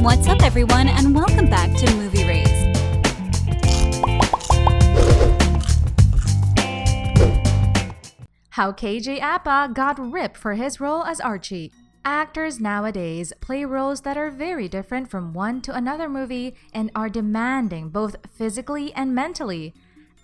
What's up, everyone, and welcome back to Movie Raised. How KJ Apa got ripped for his role as Archie. Actors nowadays play roles that are very different from one to another movie and are demanding both physically and mentally.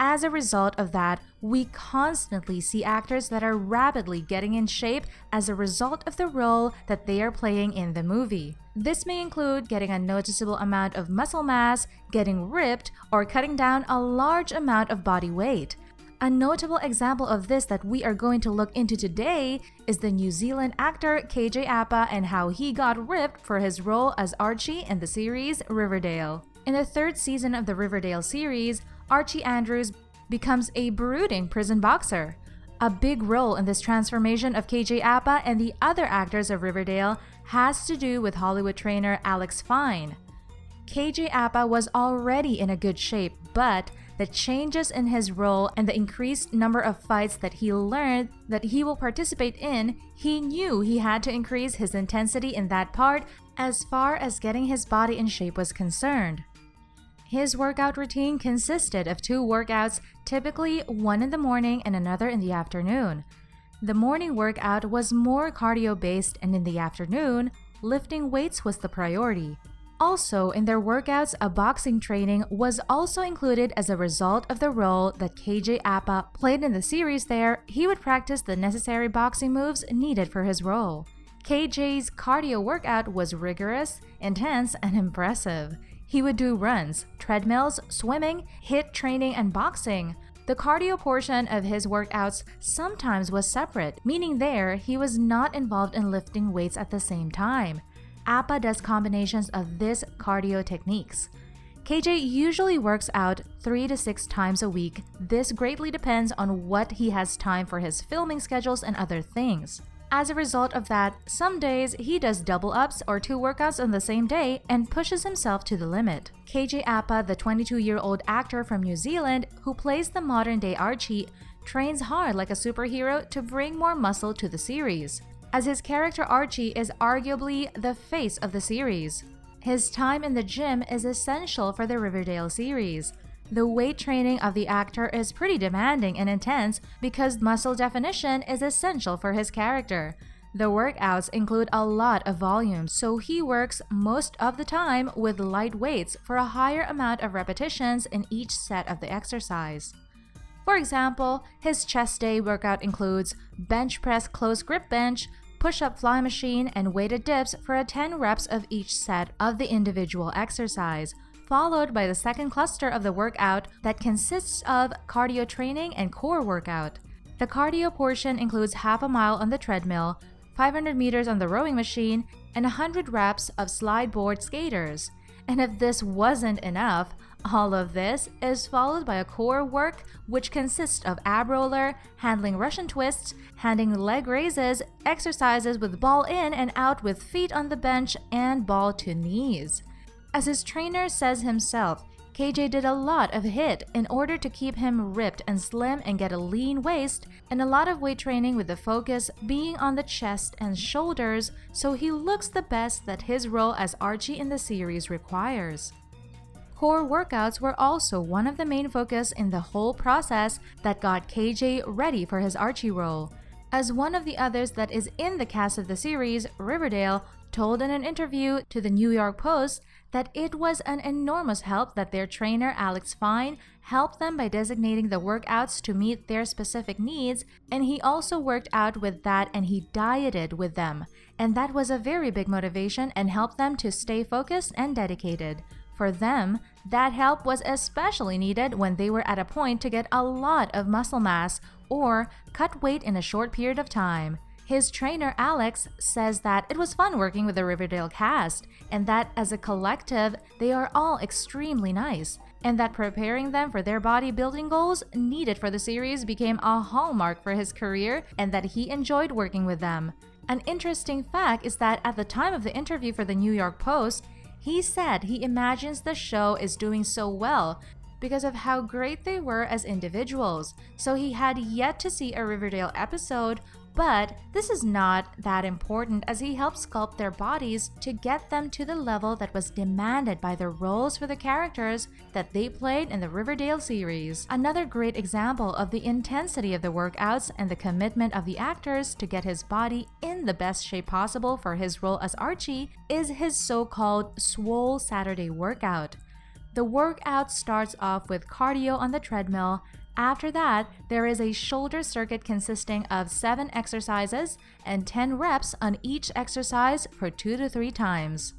As a result of that, we constantly see actors that are rapidly getting in shape as a result of the role that they are playing in the movie. This may include getting a noticeable amount of muscle mass, getting ripped, or cutting down a large amount of body weight. A notable example of this that we are going to look into today is the New Zealand actor KJ Apa and how he got ripped for his role as Archie in the series Riverdale. In the third season of the Riverdale series, Archie Andrews becomes a brooding prison boxer. A big role in this transformation of KJ Apa and the other actors of Riverdale has to do with Hollywood trainer Alex Fine. KJ Apa was already in a good shape, but the changes in his role and the increased number of fights that he learned that he will participate in, he knew he had to increase his intensity in that part as far as getting his body in shape was concerned. His workout routine consisted of 2 workouts, typically one in the morning and another in the afternoon. The morning workout was more cardio-based, and in the afternoon, lifting weights was the priority. Also, in their workouts, a boxing training was also included as a result of the role that KJ Apa played in the series there. He would practice the necessary boxing moves needed for his role. KJ's cardio workout was rigorous, intense, and impressive. He would do runs, treadmills, swimming, HIIT training, and boxing. The cardio portion of his workouts sometimes was separate, meaning there he was not involved in lifting weights at the same time. Apa does combinations of this cardio techniques. KJ usually works out 3 to 6 times a week. This greatly depends on what he has time for his filming schedules and other things. As a result of that, some days he does double ups or 2 workouts on the same day and pushes himself to the limit. KJ Apa, the 22-year-old actor from New Zealand who plays the modern-day Archie, trains hard like a superhero to bring more muscle to the series, as his character Archie is arguably the face of the series. His time in the gym is essential for the Riverdale series. The weight training of the actor is pretty demanding and intense because muscle definition is essential for his character. The workouts include a lot of volume, so he works most of the time with light weights for a higher amount of repetitions in each set of the exercise. For example, his chest day workout includes bench press close grip bench, push-up fly machine, and weighted dips for a 10 reps of each set of the individual exercise, followed by the second cluster of the workout that consists of cardio training and core workout. The cardio portion includes half a mile on the treadmill, 500 meters on the rowing machine, and 100 reps of slide board skaters. And if this wasn't enough, all of this is followed by a core work which consists of ab roller, handling Russian twists, handling leg raises, exercises with ball in and out with feet on the bench, and ball to knees. As his trainer says himself, KJ did a lot of HIIT in order to keep him ripped and slim and get a lean waist, and a lot of weight training with the focus being on the chest and shoulders, so he looks the best that his role as Archie in the series requires. Core workouts were also one of the main focus in the whole process that got KJ ready for his Archie role. As one of the others that is in the cast of the series, Riverdale told in an interview to the New York Post that it was an enormous help that their trainer Alex Fine helped them by designating the workouts to meet their specific needs, and he also worked out with that and he dieted with them, and that was a very big motivation and helped them to stay focused and dedicated. For them, that help was especially needed when they were at a point to get a lot of muscle mass or cut weight in a short period of time. His trainer Alex says that it was fun working with the Riverdale cast, and that as a collective, they are all extremely nice, and that preparing them for their bodybuilding goals needed for the series became a hallmark for his career, and that he enjoyed working with them. An interesting fact is that at the time of the interview for the New York Post, he said he imagines the show is doing so well because of how great they were as individuals, so he had yet to see a Riverdale episode, But this is not that important as he helps sculpt their bodies to get them to the level that was demanded by the roles for the characters that they played in the Riverdale series. Another great example of the intensity of the workouts and the commitment of the actors to get his body in the best shape possible for his role as Archie is his so-called Swole Saturday workout. The workout starts off with cardio on the treadmill. After that, there is a shoulder circuit consisting of 7 exercises and 10 reps on each exercise for 2 to 3 times.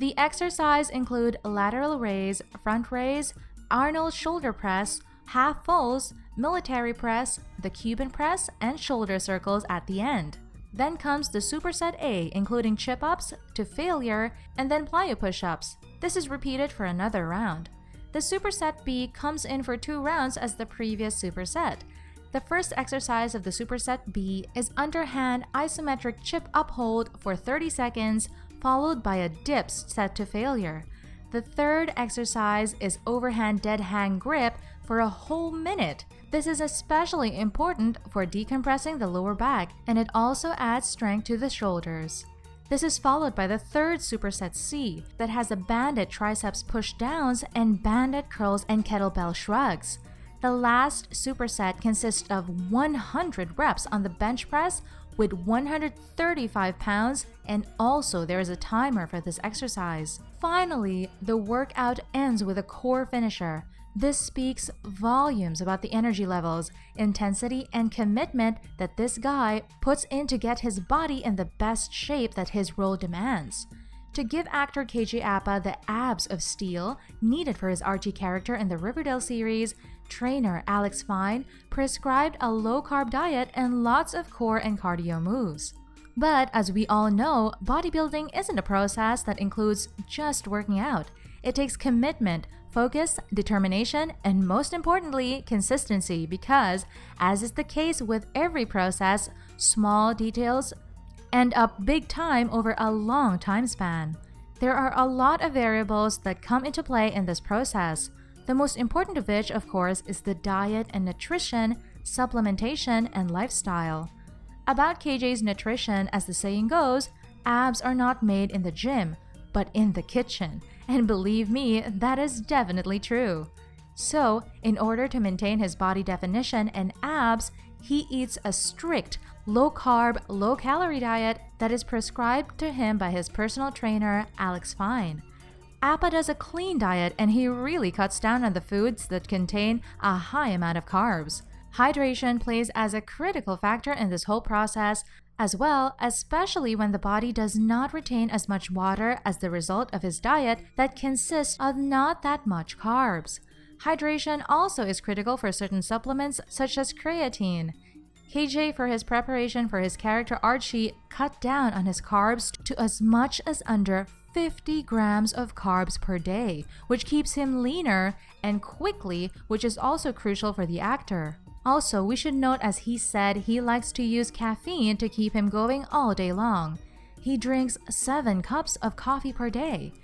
The exercise include lateral raise, front raise, Arnold shoulder press, half fulls, military press, the Cuban press, and shoulder circles at the end. Then comes the superset A, including chip-ups to failure, and then plyo push-ups. This is repeated for another round. The superset B comes in for 2 rounds as the previous superset. The first exercise of the superset B is underhand isometric chip up hold for 30 seconds, followed by a dips set to failure. The third exercise is overhand dead hang grip for a whole minute. This is especially important for decompressing the lower back, and it also adds strength to the shoulders. This is followed by the third superset C that has a banded triceps push downs and banded curls and kettlebell shrugs. The last superset consists of 100 reps on the bench press with 135 pounds, and also there is a timer for this exercise. Finally, the workout ends with a core finisher. This speaks volumes about the energy levels, intensity, and commitment that this guy puts in to get his body in the best shape that his role demands. To give actor KJ Apa the abs of steel needed for his Archie character in the Riverdale series, trainer Alex Fine prescribed a low-carb diet and lots of core and cardio moves. But as we all know, bodybuilding isn't a process that includes just working out. It takes commitment, focus, determination, and most importantly, consistency because, as is the case with every process, small details end up big time over a long time span. There are a lot of variables that come into play in this process. The most important of which, of course, is the diet and nutrition, supplementation, and lifestyle. About KJ's nutrition, as the saying goes, abs are not made in the gym, but in the kitchen. And believe me, that is definitely true. So, in order to maintain his body definition and abs, he eats a strict, low-carb, low-calorie diet that is prescribed to him by his personal trainer, Alex Fine. Apa does a clean diet and he really cuts down on the foods that contain a high amount of carbs. Hydration plays as a critical factor in this whole process as well, especially when the body does not retain as much water as the result of his diet that consists of not that much carbs. Hydration also is critical for certain supplements such as creatine. KJ, for his preparation for his character Archie, cut down on his carbs to as much as under 50 grams of carbs per day, which keeps him leaner and quickly, which is also crucial for the actor. Also, we should note, as he said, he likes to use caffeine to keep him going all day long. He drinks 7 cups of coffee per day.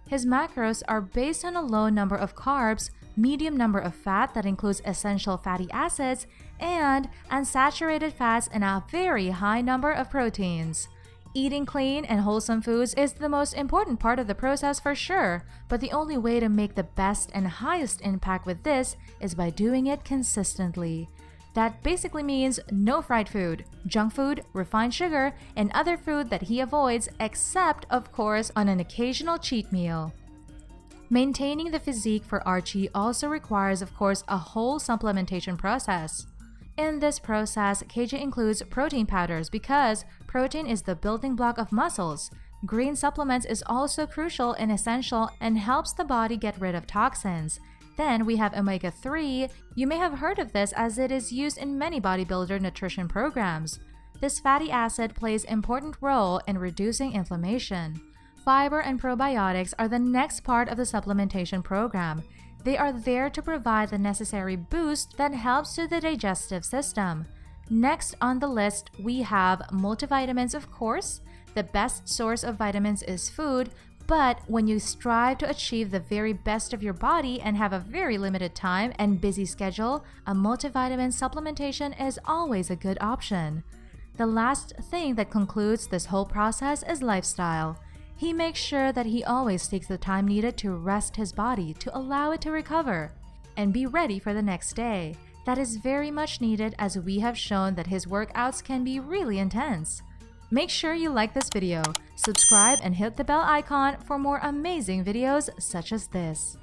His macros are based on a low number of carbs, medium number of fat that includes essential fatty acids, and unsaturated fats and a very high number of proteins. Eating clean and wholesome foods is the most important part of the process for sure, but the only way to make the best and highest impact with this is by doing it consistently. That basically means no fried food, junk food, refined sugar, and other food that he avoids except, of course, on an occasional cheat meal. Maintaining the physique for Archie also requires, of course, a whole supplementation process. In this process, KJ includes protein powders because protein is the building block of muscles. Green supplements is also crucial and essential and helps the body get rid of toxins. Then we have omega-3. You may have heard of this as it is used in many bodybuilder nutrition programs. This fatty acid plays an important role in reducing inflammation. Fiber and probiotics are the next part of the supplementation program. They are there to provide the necessary boost that helps to the digestive system. Next on the list, we have multivitamins, of course. The best source of vitamins is food, but when you strive to achieve the very best of your body and have a very limited time and busy schedule, a multivitamin supplementation is always a good option. The last thing that concludes this whole process is lifestyle. He makes sure that he always takes the time needed to rest his body to allow it to recover and be ready for the next day. That is very much needed, as we have shown that his workouts can be really intense. Make sure you like this video, subscribe and hit the bell icon for more amazing videos such as this.